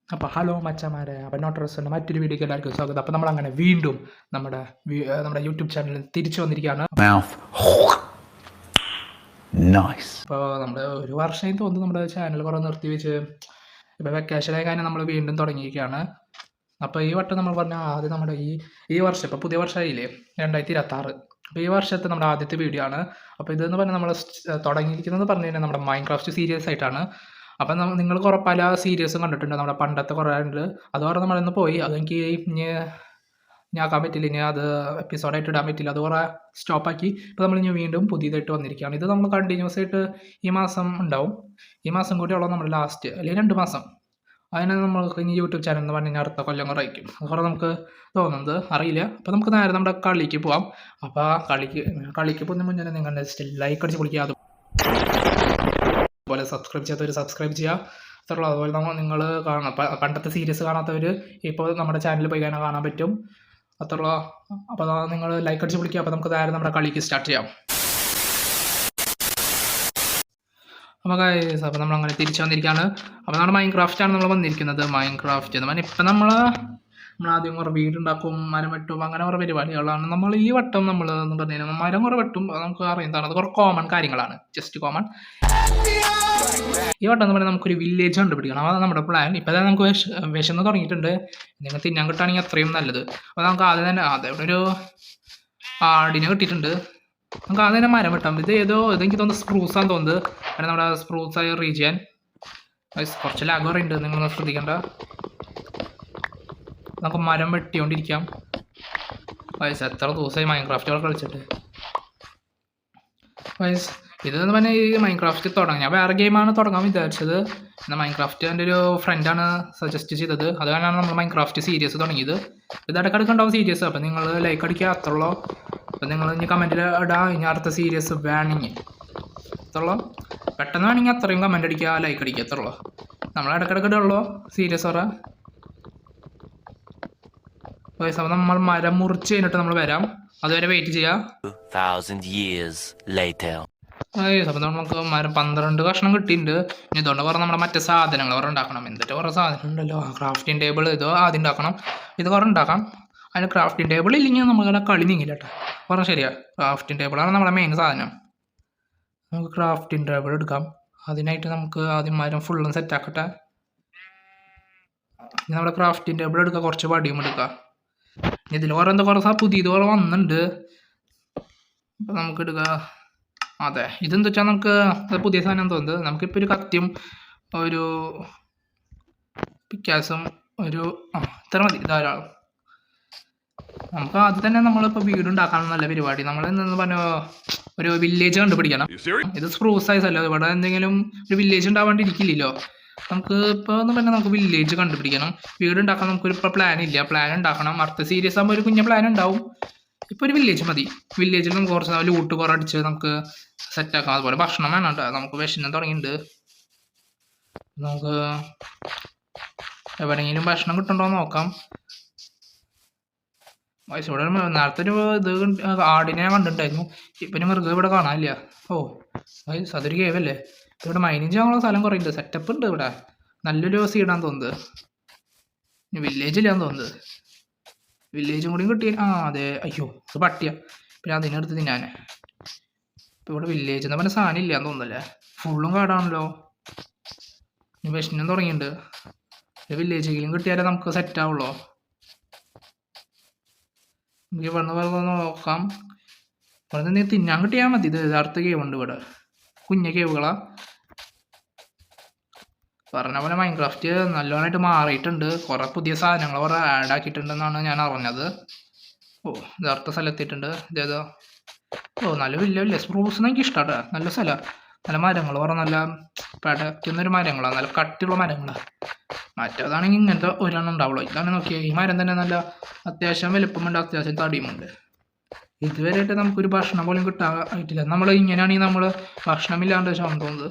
അപ്പോൾ ഹലോ മച്ചന്മാരെ, അപ്പോൾ നോട്ടറസിൻ്റെ മറ്റൊരു വീഡിയോയ്ക്ക് എല്ലാവർക്കും സ്വാഗതം. അപ്പോൾ നമ്മളങ്ങനെ വീണ്ടും നമ്മുടെ യൂട്യൂബ് ചാനലിൽ തിരിച്ചു വന്നിരിക്കുകയാണ്. അപ്പോൾ നമ്മൾ ഒരു വർഷമായി തോന്നുന്നു നമ്മുടെ ചാനൽ കുറേ നിർത്തി വെച്ച് ഇപ്പോൾ വെക്കേഷനായ കാര്യം നമ്മൾ വീണ്ടും തുടങ്ങിയിരിക്കുകയാണ്. അപ്പോൾ ഈ വട്ടം നമ്മൾ പറഞ്ഞ ആദ്യം നമ്മുടെ ഈ വർഷം ഇപ്പോൾ പുതിയ വർഷമായില്ലേ 2026. അപ്പോൾ ഈ വർഷത്തെ നമ്മുടെ ആദ്യത്തെ വീഡിയോ ആണ്. അപ്പോൾ ഇതെന്ന് പറഞ്ഞാൽ നമ്മൾ തുടങ്ങിയിരിക്കുന്നത് പറഞ്ഞു കഴിഞ്ഞാൽ നമ്മുടെ മൈൻക്രാഫ്റ്റ് സീരീസ് ആയിട്ടാണ്. അപ്പം നിങ്ങൾ കുറേ പല സീരീസും കണ്ടിട്ടുണ്ട്, നമ്മുടെ പണ്ടത്തെ കുറേ ഉണ്ട്. അത് പറഞ്ഞ് നമ്മളിന്ന് പോയി, അതെനിക്ക് ഇനി ആക്കാൻ പറ്റില്ല, ഇനി അത് എപ്പിസോഡായിട്ട് ഇടാൻ പറ്റില്ല, അത് കുറേ സ്റ്റോപ്പാക്കി. ഇപ്പോൾ നമ്മൾ ഇനി വീണ്ടും പുതിയതായിട്ട് വന്നിരിക്കുകയാണ്. ഇത് നമ്മൾ കണ്ടിന്യൂസ് ആയിട്ട് ഈ മാസം ഉണ്ടാവും. ഈ മാസം കൂടിയുള്ള നമ്മൾ ലാസ്റ്റ് അല്ലെങ്കിൽ 2 മാസം അതിന് നമ്മൾക്ക് ഇനി യൂട്യൂബ് ചാനൽ എന്ന് പറഞ്ഞു കഴിഞ്ഞാൽ അടുത്ത കൊല്ലം കൂടെ ആയിരിക്കും. അത് കുറേ നമുക്ക് തോന്നുന്നത് അറിയില്ല. അപ്പോൾ നമുക്ക് നേരെ നമ്മുടെ കളിക്ക് പോവാം. അപ്പോൾ കളിക്ക് പോകുന്ന മുന്നേ നിങ്ങൾ ജസ്റ്റ് ലൈക്ക് അടിച്ച് പൊളിക്കുക, അതുപോലെ സബ്സ്ക്രൈബ് ചെയ്യാത്തവർ സബ്സ്ക്രൈബ് ചെയ്യുക, അത്രയുള്ളൂ. അതുപോലെ നിങ്ങൾ പണ്ടത്തെ സീരീസ് കാണാത്തവർ ഇപ്പോൾ നമ്മുടെ ചാനലിൽ പോയി കാണാൻ പറ്റും, അത്രയുള്ളൂ. അപ്പോൾ നിങ്ങൾ ലൈക്ക് അടിച്ച് വിളിക്കുക. അപ്പോൾ നമുക്ക് നേരെ നമ്മുടെ കളിക്ക് സ്റ്റാർട്ട് ചെയ്യാം. അപ്പോൾ ഗൈസ്, അപ്പോൾ നമ്മളങ്ങനെ തിരിച്ചു വന്നിരിക്കുകയാണ്. അപ്പോൾ നമ്മുടെ മൈൻക്രാഫ്റ്റാണ് നമ്മൾ വന്നിരിക്കുന്നത്. മൈൻക്രാഫ്റ്റ് എന്ന് പറഞ്ഞാൽ ഇപ്പം നമ്മൾ ആദ്യം കുറേ വീടുണ്ടാക്കും, മരം വെട്ടും, അങ്ങനെ കുറേ പരിപാടികളാണ്. നമ്മൾ ഈ വട്ടം നമ്മൾ എന്ന് പറഞ്ഞു കഴിഞ്ഞാൽ മരം കുറേ വെട്ടും, നമുക്ക് അറിയുന്നതാണ്, അത് കുറേ കോമൺ കാര്യങ്ങളാണ്, ജസ്റ്റ് കോമൺ. ഈ വട്ടം എന്ന് പറഞ്ഞാൽ നമുക്കൊരു വില്ലേജ് കണ്ടുപിടിക്കണം, അതാണ് നമ്മുടെ പ്ലാൻ. ഇപ്പം തന്നെ നമുക്ക് വിശന്ന് തുടങ്ങിയിട്ടുണ്ട്. നിങ്ങൾ തിന്നാൻ കിട്ടുകയാണെങ്കിൽ അത്രയും നല്ലത്. അപ്പോൾ നമുക്ക് ആദ്യം തന്നെ ഒരു ആടിനെ കിട്ടിയിട്ടുണ്ട്. നമുക്ക് ആദ്യം തന്നെ മരം വെട്ടാം. ഇതെനിക്ക് തോന്നുന്നത് സ്പ്രൂസാന്ന് തോന്നുന്നത്, കാരണം നമ്മുടെ സ്പ്രൂസായ റീജിയൻ കുറച്ച് ലാഗ് പറയുന്നുണ്ട്, നിങ്ങളൊന്ന് ശ്രദ്ധിക്കേണ്ട. നമുക്ക് മരം വെട്ടിക്കൊണ്ടിരിക്കാം. വയസ്സ് എത്ര ദിവസമായി മൈൻക്രാഫ്റ്റുകൾ കളിച്ചിട്ട്. വയസ്സ് ഇതെന്ന് പറഞ്ഞാൽ ഈ മൈൻക്രാഫ്റ്റ് തുടങ്ങി, ഞാൻ വേറെ ഗെയിമാണ് തുടങ്ങാൻ വിചാരിച്ചത്. എന്നാൽ മൈൻക്രാഫ്റ്റ് എൻ്റെ ഒരു ഫ്രണ്ടാണ് സജസ്റ്റ് ചെയ്തത്, അത് കാരണമാണ് നമ്മൾ മൈൻക്രാഫ്റ്റ് സീരീസ് തുടങ്ങിയത്. ഇത് ഇടയ്ക്കിടയ്ക്ക് ഉണ്ടാവും സീരീസ്. അപ്പോൾ നിങ്ങൾ ലൈക്ക് അടിക്കുക, അത്രയുള്ളൂ. അപ്പോൾ നിങ്ങൾ ഇനി കമൻറ്റിൽ ഇടാം ഇനി അടുത്ത സീരീസ് വേണമെങ്കിൽ, അത്രയുള്ളൂ. പെട്ടെന്ന് വേണമെങ്കിൽ അത്രയും കമൻറ്റ് അടിക്കുക, ലൈക്ക് അടിക്കുക, അത്രയുള്ളൂ. നമ്മൾ ഇടയ്ക്കിടയ്ക്ക് ഇടുള്ളൂ സീരീസ് പറ. അപ്പോൾ നമ്മൾ മരം മുറിച്ച് കഴിഞ്ഞിട്ട് നമ്മൾ വരാം, അതുവരെ വെയിറ്റ് ചെയ്യാം. അപ്പോൾ നമുക്ക് മരം 12 കഷ്ണം കിട്ടിയിട്ടുണ്ട്. ഇനി ഇതുകൊണ്ട് കുറേ നമ്മുടെ മറ്റേ സാധനങ്ങൾ കുറേ ഉണ്ടാക്കണം. എന്നിട്ട് കുറേ സാധനം ഉണ്ടല്ലോ, ക്രാഫ്റ്റിംഗ് ടേബിൾ ഇത് ആദ്യം ഉണ്ടാക്കണം, ഇത് കുറേ ഉണ്ടാക്കാം. അതിന് ക്രാഫ്റ്റിംഗ് ടേബിൾ ഇല്ലെങ്കിൽ നമുക്കങ്ങനെ കളി നീങ്ങില്ല കേട്ടോ, പറഞ്ഞാൽ ശരിയാ. ക്രാഫ്റ്റിംഗ് ടേബിളാണ് നമ്മുടെ മെയിൻ സാധനം. നമുക്ക് ക്രാഫ്റ്റിംഗ് ടേബിൾ എടുക്കാം. അതിനായിട്ട് നമുക്ക് ആദ്യം മരം ഫുള്ളും സെറ്റാക്കട്ടെ. ഇനി നമ്മുടെ ക്രാഫ്റ്റിംഗ് ടേബിൾ എടുക്കുക, കുറച്ച് വടിയും എടുക്കുക. ഇതിൽ കുറേ പുതിയത് കുറേ വന്നിട്ടുണ്ട്. അപ്പം നമുക്ക് എടുക്കുക. അതെ, ഇതെന്താ വെച്ചാൽ നമുക്ക് പുതിയ സാധനം തോന്നുന്നത്. നമുക്കിപ്പോൾ ഒരു കത്തിയും ഒരു പിക്കാസും ഇത്ര മതി, ധാരാളം. നമുക്ക് ആദ്യം തന്നെ നമ്മളിപ്പോൾ വീടുണ്ടാക്കാൻ നല്ല പരിപാടി. നമ്മൾ എന്ന് പറഞ്ഞ ഒരു വില്ലേജ് കണ്ടുപിടിക്കണം. ഇത് സ്പ്രൂസ് സൈസ് അല്ല, ഇവിടെ എന്തെങ്കിലും ഒരു വില്ലേജ് ഉണ്ടാവാണ്ടിരിക്കില്ലല്ലോ. നമുക്ക് ഇപ്പോൾ എന്ന് പറഞ്ഞാൽ നമുക്ക് വില്ലേജ് കണ്ടുപിടിക്കണം. വീടുണ്ടാക്കാൻ നമുക്കൊരു ഇപ്പോൾ പ്ലാൻ ഇല്ല, പ്ലാൻ ഉണ്ടാക്കണം. അടുത്ത സീരീസ് ആകുമ്പോൾ ഒരു കുഞ്ഞ പ്ലാൻ ഉണ്ടാവും. ഇപ്പോൾ ഒരു വില്ലേജ് മതി. വില്ലേജിൽ നമുക്ക് കുറച്ച് ലൂട്ട് കുറേ അടിച്ച് നമുക്ക് സെറ്റാക്കാം. അതുപോലെ ഭക്ഷണം വേണം കേട്ടോ, നമുക്ക് വിശന്ന് തുടങ്ങിയിട്ടുണ്ട്. നമുക്ക് എവിടെയെങ്കിലും ഭക്ഷണം കിട്ടുന്നുണ്ടോ എന്ന് നോക്കാം. ഇവിടെ നേരത്തെ ഒരു ആടിനെ ഞാൻ കണ്ടിട്ടുണ്ടായിരുന്നു, ഇപ്പം മൃഗം ഇവിടെ കാണാനില്ല. അതൊരു കേവല്ലേ. ഇവിടെ മൈനിങ് ചെയ്യാനുള്ള സ്ഥലം കുറേ ഉണ്ട്, സെറ്റപ്പ് ഉണ്ട് ഇവിടെ. നല്ലൊരു സീഡാന്ന് തോന്നുന്നത്. വില്ലേജില്ലാന്ന് തോന്നുന്നത്. വില്ലേജും കൂടി കിട്ടി. അതെ, അയ്യോ അത് പട്ടിയാ, പിന്നെ അതിനടുത്ത് തിന്നാൻ. ഇപ്പം ഇവിടെ വില്ലേജ് എന്ന് പറഞ്ഞ സാധനം ഇല്ലാന്ന് തോന്നുന്നല്ലേ, ഫുള്ളും കാടാണല്ലോ. ഇനി വിഷനും തുടങ്ങിയിട്ടുണ്ട്. വില്ലേജെങ്കിലും കിട്ടിയാലേ നമുക്ക് സെറ്റാവുള്ളൂ. നമുക്ക് ഇവിടെ നിന്ന് നോക്കാം. ഇവിടെ നിന്ന് തിന്നാൻ കിട്ടിയാൽ മതി. ഇത് യഥാർത്ഥ കേവുണ്ട് ഇവിടെ, കുഞ്ഞ കേവുകളാ. പറഞ്ഞ പോലെ മൈൻക്രാഫ്റ്റ് നല്ലോണമായിട്ട് മാറിയിട്ടുണ്ട്. കുറേ പുതിയ സാധനങ്ങൾ കുറേ ആഡ് ആക്കിയിട്ടുണ്ടെന്നാണ് ഞാൻ അറിഞ്ഞത്. യഥാർത്ഥ സ്ഥലത്തിട്ടുണ്ട്. ഇതേതോ നല്ല വലിയ സ്പ്രൂസ് എനിക്ക് ഇഷ്ടമാണ്. നല്ല സ്ഥലമാണ്, നല്ല മരങ്ങൾ കുറേ നല്ല പടക്കുന്നൊരു മരങ്ങളാണ്, നല്ല കട്ടിയുള്ള മരങ്ങളാണ്. മറ്റേതാണെങ്കിൽ ഇങ്ങനത്തെ ഒരെണ്ണം ഉണ്ടാവുള്ളൂ. ഇതാണ് നോക്കിയാൽ ഈ മരം തന്നെ നല്ല അത്യാവശ്യം വലുപ്പമുണ്ട്, അത്യാവശ്യം തടിയുമുണ്ട്. ഇതുവരെയായിട്ട് നമുക്കൊരു ഭക്ഷണം പോലും കിട്ടാനായിട്ടില്ല. നമ്മൾ ഇങ്ങനെയാണെങ്കിൽ നമ്മൾ ഭക്ഷണമില്ലാണ്ട് ശവം തോന്നുന്നത്.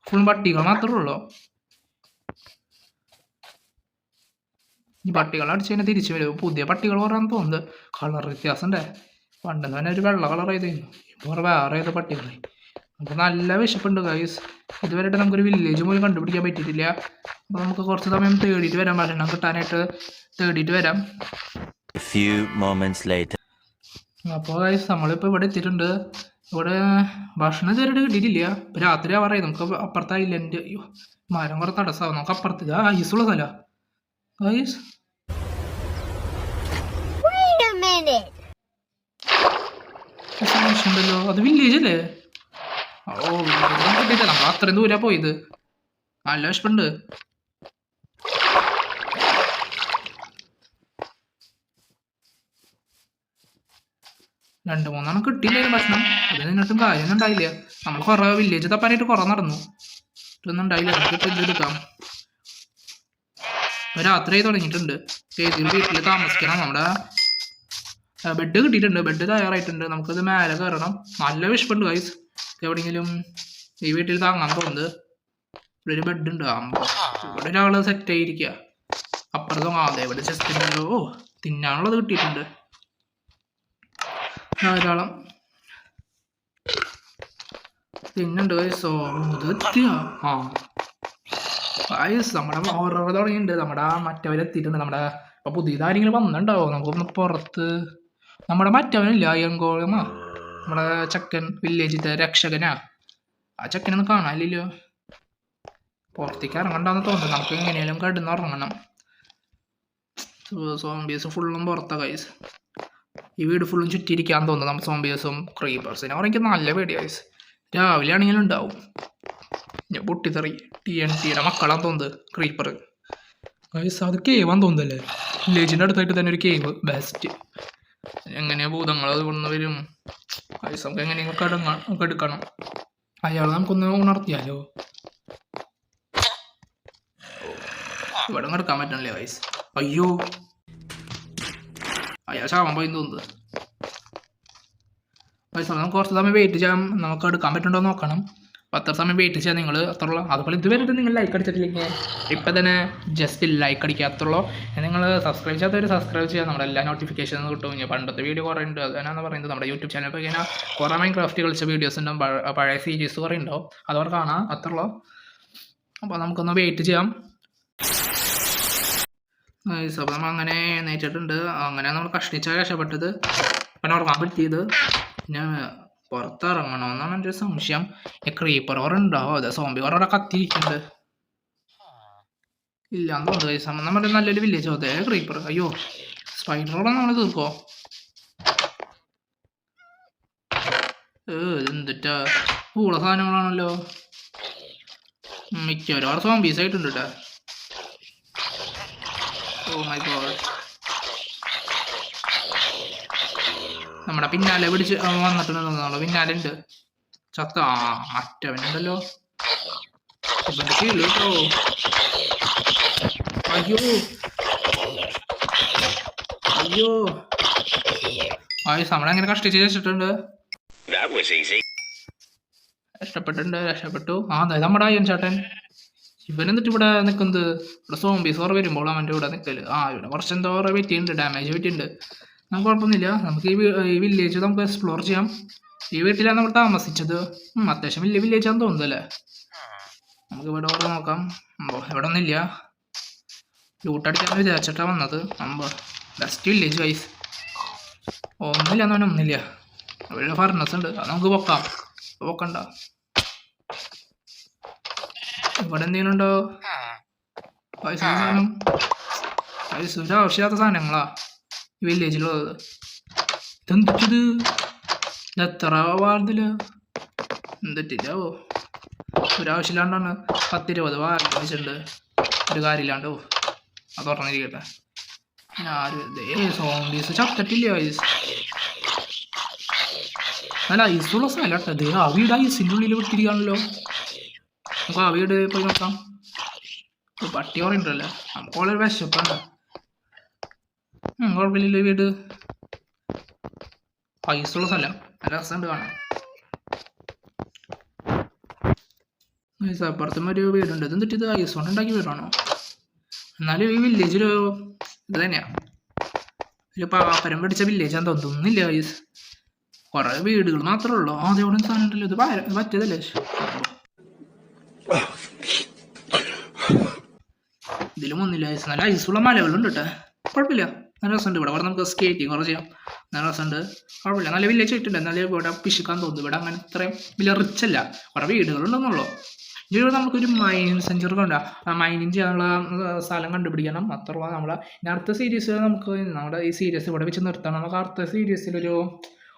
ഫുൾ പട്ടികൾ മാത്രമേ ഉള്ളൂ. ഈ പട്ടികൾ അടിച്ച് കഴിഞ്ഞാൽ തിരിച്ചു വരും. പുതിയ പട്ടികൾ പറയാൻ തോന്നുന്നത്. കളർ വ്യത്യാസം ഉണ്ടേ. പണ്ടെന്ന് തന്നെ ഒരു വെള്ള കളർ ചെയ്തിരുന്നു, ഇപ്പോൾ വേറെ ഏത് പട്ടികളായി. നമുക്ക് നല്ല വിശപ്പുണ്ട് ഗൈസ്. ഇതുവരെയായിട്ട് നമുക്കൊരു വില്ലേജ് പോലും കണ്ടുപിടിക്കാൻ പറ്റിയിട്ടില്ല. അപ്പോൾ നമുക്ക് കുറച്ച് സമയം തേടിയിട്ട് വരാം, ഭക്ഷണം കിട്ടാനായിട്ട് തേടിയിട്ട് വരാം. അപ്പോൾ ഗൈസ് നമ്മളിപ്പോൾ ഇവിടെ എത്തിയിട്ടുണ്ട്. ഇവിടെ ഭക്ഷണം ഇതുവരെ കിട്ടിയിട്ടില്ല. ഇപ്പോൾ രാത്രി ആവാറായി. നമുക്ക് അപ്പുറത്തെ ഐലൻഡ്, അയ്യോ മരം കുറേ തടസ്സമാവും. നമുക്ക് അപ്പുറത്ത് ഐസുള്ള സ്ഥലമാണ് ഗൈസ്. ഉണ്ടല്ലോ, അത് വില്ലേജ് അല്ലേ? ഓ വില്ലേജ് കിട്ടിയില്ല. നമ്മൾ അത്രയും ദൂരം പോയത്. നല്ല വിശപ്പുണ്ട്. രണ്ട് മൂന്നെണ്ണം കിട്ടിയില്ലായിരുന്നു ഭക്ഷണം. അതിന് നിന്നിട്ടും കാര്യമൊന്നും ഉണ്ടായില്ല. നമ്മൾ കുറേ വില്ലേജ് തപ്പാനായിട്ട് കുറേ നടന്നു, ഇതൊന്നും ഉണ്ടായില്ല. നമുക്ക് ഇതെടുക്കാം. രാത്രി തുടങ്ങിയിട്ടുണ്ട്. വീട്ടിൽ താമസിക്കണം. നമ്മുടെ ബെഡ് കിട്ടിയിട്ടുണ്ട്, ബെഡ് തയ്യാറായിട്ടുണ്ട്. നമുക്കത് മേലെ കയറണം. നല്ല വിശപ്പുണ്ട് ഗൈസ്. എവിടെയെങ്കിലും ഈ വീട്ടിൽ താങ്ങാൻ തോന്നുന്നത്. ഇവിടെ ഒരു ബെഡ് ഉണ്ട്. ഇവിടെ ഒരാൾ സെറ്റ് ആയിരിക്കുക. അപ്പുറത്തും അതെ ഇവിടെ ജസ്റ്റ് തിന്നാനുള്ളത് കിട്ടിയിട്ടുണ്ട് ധാരാളം. തിന്നുണ്ട് ഗൈസ്. ഗൈസ് നമ്മുടെ ഹൊറർ തുടങ്ങിയിട്ടുണ്ട്. നമ്മുടെ മറ്റവരെത്തിയിട്ടുണ്ട്. നമ്മുടെ ഇപ്പൊ പുതിയതാരെങ്കിലും വന്നിട്ടുണ്ടാവോ? നമുക്കൊന്ന് പുറത്ത് നമ്മുടെ മറ്റവനില്ല അയ്യങ്കോളമാ, നമ്മുടെ ചക്കൻ വില്ലേജിത്തെ രക്ഷകനാ. ആ ചക്കനൊന്നും കാണാനില്ലല്ലോ. പുറത്തേക്ക് ഇറങ്ങണ്ടെന്ന് തോന്നുന്നു. നമുക്ക് എങ്ങനെയാലും കടന്ന് ഇറങ്ങണം. സോംബീസ് ഫുള്ളും പുറത്താ ഗൈസ്. ഈ വീട് ഫുള്ളും ചുറ്റിയിരിക്കാൻ തോന്നുന്നു. നമ്മൾ സോംബീസും ക്രീപ്പേഴ്സിനെ എനിക്ക് നല്ല പേടി ഗൈസ്. രാവിലെ ആണെങ്കിലും ഉണ്ടാവും. ഞാൻ പൊട്ടിത്തെറി TNTയുടെ മക്കളാന്ന് തോന്നുന്നത് ക്രീപ്പർ ഗൈസ്. അത് കേവാൻ തോന്നുന്നല്ലേ? വില്ലേജിൻ്റെ അടുത്തായിട്ട് തന്നെ ഒരു കേവ് ബെസ്റ്റ്. എങ്ങനെയാ ഭൂതങ്ങൾ അത് കൊണ്ടു വരും ഗൈസ്? നമുക്ക് എങ്ങനെയെങ്കിലും എടുക്കണം. അയാൾ നമുക്കൊന്ന് ഉണർത്തിയാലോ? ഇവിടെ എടുക്കാൻ പറ്റണല്ലേ ഗൈസ്? അയ്യോ അയാൾ ചാവാൻ പോയി തോന്നുന്നത് ഗൈസ്. നമുക്ക് കുറച്ച് സമയം വെയിറ്റ് ചെയ്യാം. നമുക്ക് എടുക്കാൻ പറ്റുന്നുണ്ടോ നോക്കണം. അപ്പോൾ അത്ര സമയം വെയിറ്റ് ചെയ്യാം നിങ്ങൾ. അത്രയുള്ളൂ. അതുപോലെ ഇതുവരെ നിങ്ങൾ ലൈക്ക് അടിച്ചിട്ടില്ലെങ്കിൽ ഇപ്പം തന്നെ ജസ്റ്റ് ലൈക്ക് അടിക്കുക, അത്രയുള്ളൂ. നിങ്ങൾ സബ്സ്ക്രൈബ് ചെയ്യാത്തവർ സബ്സ്ക്രൈബ് ചെയ്യുക. നമ്മുടെ എല്ലാ നോട്ടിഫിക്കേഷനും കിട്ടും. ഇനി പണ്ടത്തെ വീഡിയോ കുറേ ഉണ്ട്. അതാണ് പറയുന്നത്. നമ്മുടെ യൂട്യൂബ് ചാനൽ ഇപ്പോൾ ഇങ്ങനെ കുറേ മൈൻക്രാഫ്റ്റ് കളിച്ച വീഡിയോസ് ഉണ്ടാവും, പഴയ സീരീസ് കുറേ ഉണ്ടാവും. അതവർ കാണാം, അത്രയുള്ളൂ. അപ്പോൾ നമുക്കൊന്ന് വെയിറ്റ് ചെയ്യാം. അപ്പോൾ നമ്മൾ അങ്ങനെ എണീറ്റിട്ടുണ്ട്. അങ്ങനെ നമ്മൾ കഷ്ടിച്ചാൽ രക്ഷപ്പെട്ടത്. പിന്നെ ഉറങ്ങാൻ പറ്റിയത്. പിന്നെ പുറത്തിറങ്ങണമെന്നാണ് എൻ്റെ ഒരു സംശയം. ഈ ക്രീപ്പർ ഉണ്ടാവോ? അതെ സോംബി കുറേ കത്തിയിരിക്കുന്നുണ്ട്. ഇല്ലാന്ന് തോന്നുന്നു ഗൈസ്. നമ്മുടെ നല്ലൊരു വില്ലേജ് അതെ ക്രീപ്പർ. അയ്യോ സ്പൈഡറോടെ നമ്മൾ തീർക്കോ? എന്തിട്ടാ പൂള സാധനങ്ങളാണല്ലോ. മിക്കവാറും സോംബീസ് ആയിട്ടുണ്ട് കേട്ടോ. Oh my god. നമ്മുടെ പിന്നാലെ പിടിച്ച് വന്നിട്ടുണ്ട്. നമ്മളെ പിന്നാലെ ഉണ്ട്. ചത്ത മറ്റവനുണ്ടല്ലോ. കേട്ടോ. അയ്യോ അയ്യോ നമ്മളെങ്ങനെ കഷ്ടിച്ച് വെച്ചിട്ടുണ്ട്. രക്ഷപ്പെട്ടു. അതായത് നമ്മുടെ അയ്യൻ ചേട്ടൻ ഇവൻ എന്നിട്ട് ഇവിടെ നിൽക്കുന്നത്. ഇവിടെ സോംബീസ് കുറേ വരുമ്പോൾ അവൻ്റെ ഇവിടെ നിൽക്കല്. ഇവിടെ കുറച്ച് എന്തോ കുറേ പറ്റിയിട്ടുണ്ട്, ഡാമേജ് പറ്റിയിട്ടുണ്ട്. നമുക്ക് കുഴപ്പമൊന്നുമില്ല. നമുക്ക് ഈ വില്ലേജ് നമുക്ക് എക്സ്പ്ലോർ ചെയ്യാം. ഈ വീട്ടിലാണ് നമ്മൾ താമസിച്ചത്. അത്യാവശ്യം വലിയ വില്ലേജാന്ന് തോന്നുന്നല്ലേ? നമുക്ക് ഇവിടെ കൂടെ നോക്കാം. ഇവിടെ ഒന്നുമില്ല. ലൂട്ടടിക്കാൻ വിചാരിച്ചിട്ടാണ് വന്നത്. Best village guys. ഒന്നുമില്ല എന്ന് പറഞ്ഞാൽ ഒന്നുമില്ല. ഇവിടെ ഫർണസ് ഉണ്ട്, അത് നമുക്ക് പൊക്കണ്ട. ഇവിടെ എന്തെങ്കിലും ഉണ്ടോ പൈസ? സാധനം പൈസ ഒരു ആവശ്യമില്ലാത്ത സാധനങ്ങളാ ഈ വില്ലേജിലുള്ളത്. ഇതെന്തിട്ടത്? ഇതെത്ര വാർന്നില്ല എന്തിട്ടില്ലാവോ? ഒരാവശ്യമില്ലാണ്ടാണ് 10-20 വാങ്ങിച്ചിട്ടുണ്ട്. ഒരു കാര്യമില്ലാണ്ടോ അത് തുറന്നിരിക്കട്ടെ. Zombies ചത്തിട്ടില്ല ice. നല്ല ഐസുള്ള സ്ഥലം കേട്ടത്. ആ വീട് ഐസിൻ്റെ ഉള്ളിൽ വിട്ടിരിക്കുകയാണല്ലോ. നമുക്ക് ആ വീട് പോയി നോക്കാം. പട്ടി കുറയുണ്ടല്ലേ? നമുക്ക് വളരെ വിശപ്പാണ്. കുഴപ്പമില്ലല്ലോ വീട്. ഐസുള്ള സ്ഥലം നല്ല രസമുണ്ട് കാണാൻ. അപ്പുറത്തും ഒരു വീടുണ്ട്. ഇത് എന്നിട്ട് ഇത് ഐസ് കൊണ്ട് ഉണ്ടാക്കിയ വീടാണോ? എന്നാലും ഈ വില്ലേജിൽ ഇത് തന്നെയാണ്. ഒരു പാപ്പരം പിടിച്ച വില്ലേജാന്ന് തോന്നുന്നില്ല ഐസ്. കുറേ വീടുകൾ മാത്രമേ ഉള്ളൂ. അതേപോലെ സാധനം ഉണ്ടല്ലോ, ഇത് പറ്റിയതല്ലേ. ഇതിലും ഒന്നില്ല. നല്ല ഐസുള്ള മലകളുണ്ട് കേട്ടോ, കുഴപ്പമില്ല, നല്ല രസമുണ്ട്. ഇവിടെ നമുക്ക് സ്കേറ്റിങ് കുറച്ച് ചെയ്യാം, നല്ല രസമുണ്ട്, കുഴപ്പമില്ല. നല്ല വില്ലേജ് ആയിട്ടുണ്ട്. നല്ല ഇവിടെ പിശുക്കാൻ തോന്നുന്നു. ഇവിടെ അങ്ങനെ ഇത്രയും വലിയ റിച്ച് അല്ല, കുറേ വീടുകളുണ്ടെന്നുള്ളൂ. ഇതിലൂടെ നമുക്കൊരു മൈനിങ് സെഞ്ചുറി കണ്ട മൈനിങ് ചെയ്യാനുള്ള സ്ഥലം കണ്ടുപിടിക്കണം. അത്ര നമ്മളെ ഇനി അടുത്ത സീരീസിൽ നമുക്ക് നമ്മുടെ ഈ സീരീസ് ഇവിടെ വെച്ച് നിർത്തണം. നമുക്ക് അടുത്ത സീരീസിൽ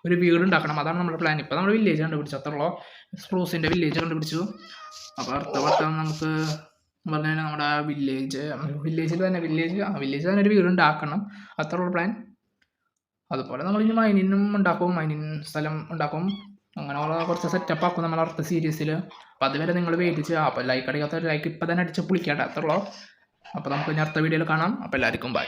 ഒരു വീട് ഉണ്ടാക്കണം. അതാണ് നമ്മുടെ പ്ലാൻ. ഇപ്പോൾ നമ്മുടെ വില്ലേജ് കണ്ടുപിടിച്ചു, അത്രയുള്ളൂ. സ്പ്രൂസിൻ്റെ വില്ലേജ് കണ്ടുപിടിച്ചു. അപ്പോൾ അടുത്ത വട്ടം നമുക്ക് പറഞ്ഞാൽ നമ്മുടെ വില്ലേജിൽ തന്നെ ഒരു വീട് ഉണ്ടാക്കണം. അത്രയുള്ള പ്ലാൻ. അതുപോലെ നമ്മളിനി മൈനിനും ഉണ്ടാക്കും, മൈനിങ് സ്ഥലം ഉണ്ടാക്കും. അങ്ങനെയുള്ള കുറച്ച് സെറ്റപ്പ് ആക്കും നമ്മൾ അടുത്ത സീരീസിൽ. അപ്പോൾ അതുവരെ നിങ്ങൾ വെയിറ്റ് ചെയ്യുക. അപ്പോൾ ലൈക്ക് അടിക്കാത്ത ലൈക്ക് ഇപ്പം തന്നെ അടിച്ച് പൊളിക്കേണ്ട, അത്രയുള്ളൂ. അപ്പോൾ നമുക്ക് ഇനി അടുത്ത വീഡിയോയിൽ കാണാം. അപ്പോൾ എല്ലാവർക്കും ബൈ.